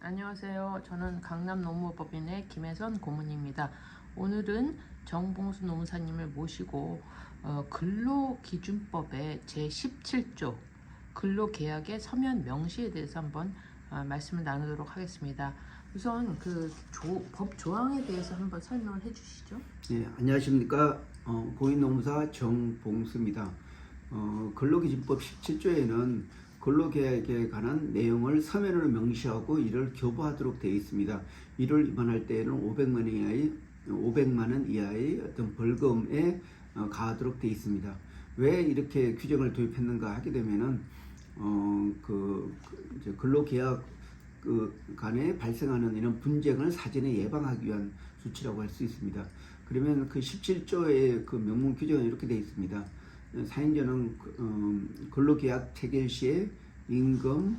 안녕하세요. 저는 강남노무법인의 김혜선 고문입니다. 오늘은 정봉수 노무사님을 모시고 근로기준법의 제17조 근로계약의 서면 명시에 대해서 한번 말씀을 나누도록 하겠습니다. 우선 법 조항에 대해서 한번 설명을 해주시죠. 네, 안녕하십니까. 공인노무사 정봉수입니다. 근로기준법 17조에는 근로계약에 관한 내용을 서면으로 명시하고 이를 교부하도록 되어 있습니다. 이를 위반할 때에는 500만 원 이하의 어떤 벌금에 가하도록 되어 있습니다. 왜 이렇게 규정을 도입했는가 하게 되면은 이제 근로계약 간에 발생하는 이런 분쟁을 사전에 예방하기 위한 수치라고 할 수 있습니다. 그러면 그 17조의 그 명문 규정은 이렇게 되어 있습니다. 사행자는 근로계약 체결 시에 임금,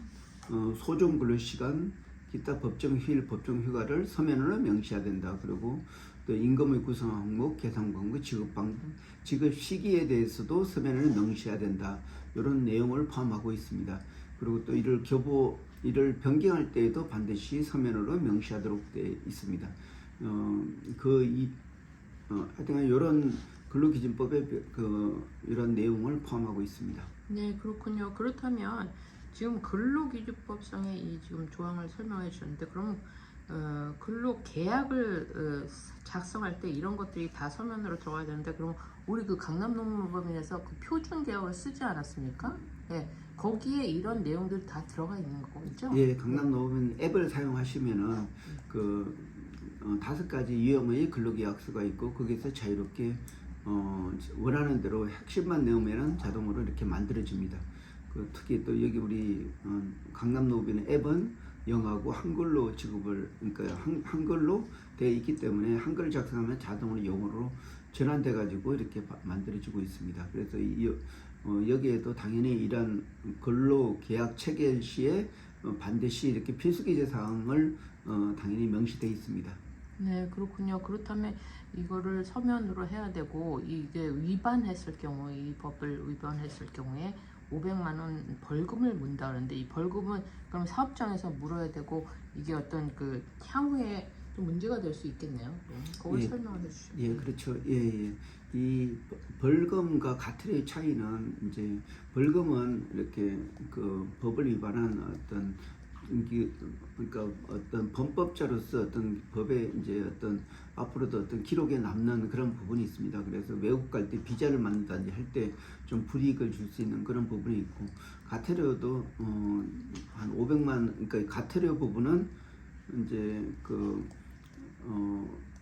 소정 근로시간, 기타 법정 휴일, 법정 휴가를 서면으로 명시해야 된다. 그리고 또 임금의 구성 항목, 계산 방법, 지급 방법, 지급 시기에 대해서도 서면으로 명시해야 된다. 이런 내용을 포함하고 있습니다. 그리고 또 이를 변경할 때에도 반드시 서면으로 명시하도록 되어 있습니다. 하여튼 이런 근로기준법에 이런 내용을 포함하고 있습니다. 네, 그렇군요. 그렇다면 지금 근로기준법상의 이 지금 조항을 설명해 주셨는데, 그럼 근로계약을 작성할 때 이런 것들이 다 서면으로 들어가야 되는데, 그럼 우리 그 강남노무법인에서 그 표준계약을 쓰지 않았습니까? 네, 거기에 이런 내용들 다 들어가 있는 거죠? 예, 강남노무법인 앱을 사용하시면은 5가지 유형의 근로계약서가 있고 거기서 자유롭게 원하는 대로 핵심만 넣으면은 자동으로 이렇게 만들어집니다. 특히 또 여기 우리 강남노무법인 앱은 영어하고 한글로 지급을, 그러니까 한글로 되어 있기 때문에 한글 작성하면 자동으로 영어로 전환돼 가지고 이렇게 만들어지고 있습니다. 그래서 여기에도 당연히 이런 근로계약 체결 시에 반드시 이렇게 필수기재 사항을 당연히 명시되어 있습니다. 네, 그렇군요. 그렇다면 이거를 서면으로 해야 되고, 이게 위반했을 경우, 이 법을 위반했을 경우에 500만 원 벌금을 문다 그러는데, 이 벌금은 그럼 사업장에서 물어야 되고, 이게 어떤 향후에 좀 문제가 될 수 있겠네요. 네, 그걸 예, 설명을 해주시죠. 예, 그렇죠. 예, 예. 이 벌금과 과태료의 차이는, 이제 벌금은 이렇게 그 법을 위반한 그러니까 어떤 범법자로서 어떤 법에 이제 어떤 앞으로도 어떤 기록에 남는 그런 부분이 있습니다. 그래서 외국 갈 때 비자를 만든다든지 할 때 좀 불이익을 줄 수 있는 그런 부분이 있고, 과태료도 한 500만, 그러니까 과태료 부분은 이제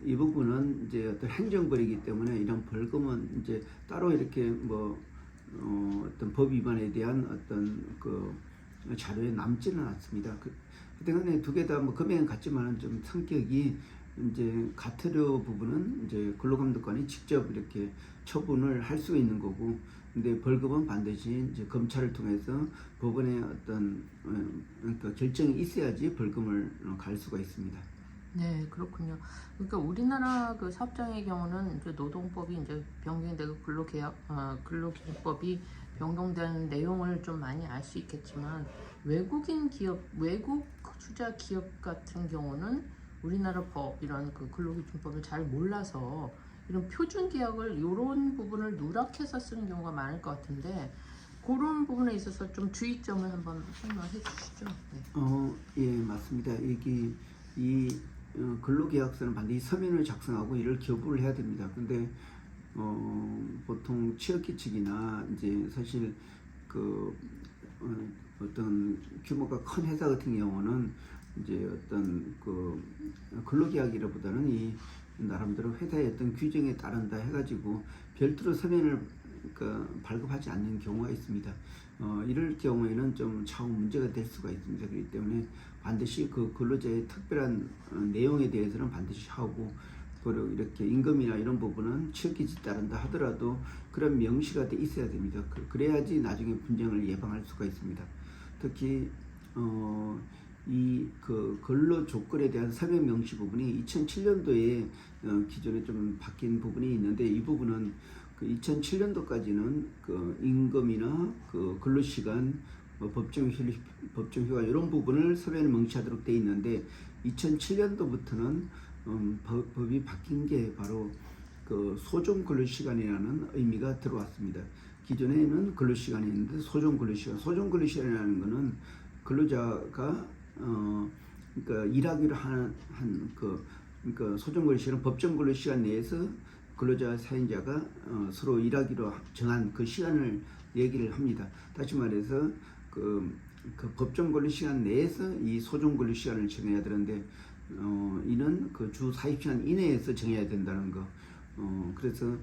이 부분은 이제 어떤 행정벌이기 때문에 이런 벌금은 이제 따로 이렇게 어떤 법 위반에 대한 어떤 자료에 남지는 않습니다. 그때는 두 개 다 금액은 같지만은 좀 성격이, 이제 과태료 부분은 이제 근로감독관이 직접 이렇게 처분을 할 수 있는 거고, 근데 벌금은 반드시 이제 검찰을 통해서 법원의 어떤 그러니까 결정이 있어야지 벌금을 갈 수가 있습니다. 네, 그렇군요. 그러니까 우리나라 그 사업장의 경우는 이제 노동법이 이제 변경되고 근로기준법이 변경된 내용을 좀 많이 알 수 있겠지만, 외국인 기업, 외국 투자 기업 같은 경우는 우리나라 법, 이런 근로기준법을 잘 몰라서 이런 표준 계약을, 이런 부분을 누락해서 쓰는 경우가 많을 것 같은데, 그런 부분에 있어서 좀 주의점을 한번 설명해 주시죠. 네. 예, 맞습니다. 이 근로계약서는 반드시 서면을 작성하고 이를 교부를 해야 됩니다. 근데 보통 취업기 측이나 이제 사실 어떤 규모가 큰 회사 같은 경우는 이제 어떤 근로계약이라보다는 이 나름대로 회사의 어떤 규정에 따른다 해가지고 별도로 서면을 발급하지 않는 경우가 있습니다. 이럴 경우에는 좀 차후 문제가 될 수가 있습니다. 그렇기 때문에 반드시 근로자의 특별한 내용에 대해서는 반드시 하고, 그리고 이렇게 임금이나 이런 부분은 취업기준에 따른다 하더라도 그런 명시가 돼 있어야 됩니다. 그래야지 나중에 분쟁을 예방할 수가 있습니다. 특히 이 근로 조건에 대한 서면 명시 부분이 2007년도에 기존에 좀 바뀐 부분이 있는데, 이 부분은 2007년도까지는 임금이나 근로시간, 법정 휴가 이런 부분을 서면에 명시하도록 되어 있는데 2007년도부터는 법이 바뀐 게 바로 그 소정 근로시간이라는 의미가 들어왔습니다. 기존에는 근로시간이 있는데 소정 근로시간이라는 것은 근로자가 그러니까 일하기로 그러니까 소정 근로시간은 법정 근로시간 내에서 근로자 사용자가 서로 일하기로 정한 그 시간을 얘기를 합니다. 다시 말해서 그 법정 근로시간 내에서 이 소정 근로시간을 정해야 되는데 이는 그 주 40시간 이내에서 정해야 된다는 거. 그래서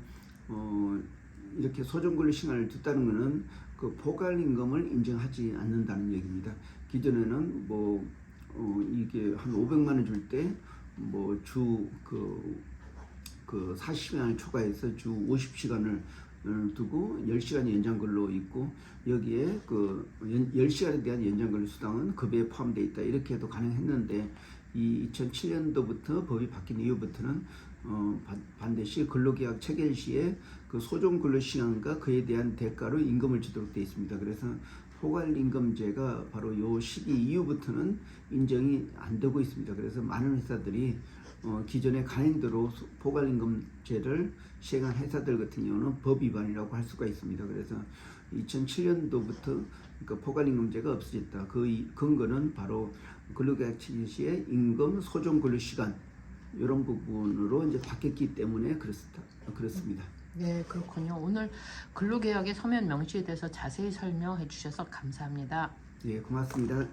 이렇게 소정 근로시간을 뒀다는 것은 그 포괄임금을 인정하지 않는다는 얘기입니다. 기존에는 이게 한 500만 원 줄 때 주 그 40시간을 초과해서 주 50시간을 두고 10시간 연장근로 있고 여기에 그 10시간에 대한 연장근로 수당은 급여에 포함되어 있다. 이렇게 해도 가능했는데 이 2007년도부터 법이 바뀐 이후부터는 반드시 근로계약 체결 시에 그 소정 근로시간과 그에 대한 대가로 임금을 주도록 되어 있습니다. 그래서 포괄임금제가 바로 요 시기 이후부터는 인정이 안 되고 있습니다. 그래서 많은 회사들이 기존의 가행대로 포괄임금제를 시행한 회사들 같은 경우는 법 위반이라고 할 수가 있습니다. 그래서 2007년도부터 그러니까 포괄임금제가 없어졌다. 그 근거는 바로 근로계약 체결 시에 임금 소정 근로시간 이런 부분으로 이제 바뀌었기 때문에 그렇습니다. 네, 그렇군요. 오늘 근로계약의 서면 명시에 대해서 자세히 설명해 주셔서 감사합니다. 예, 고맙습니다.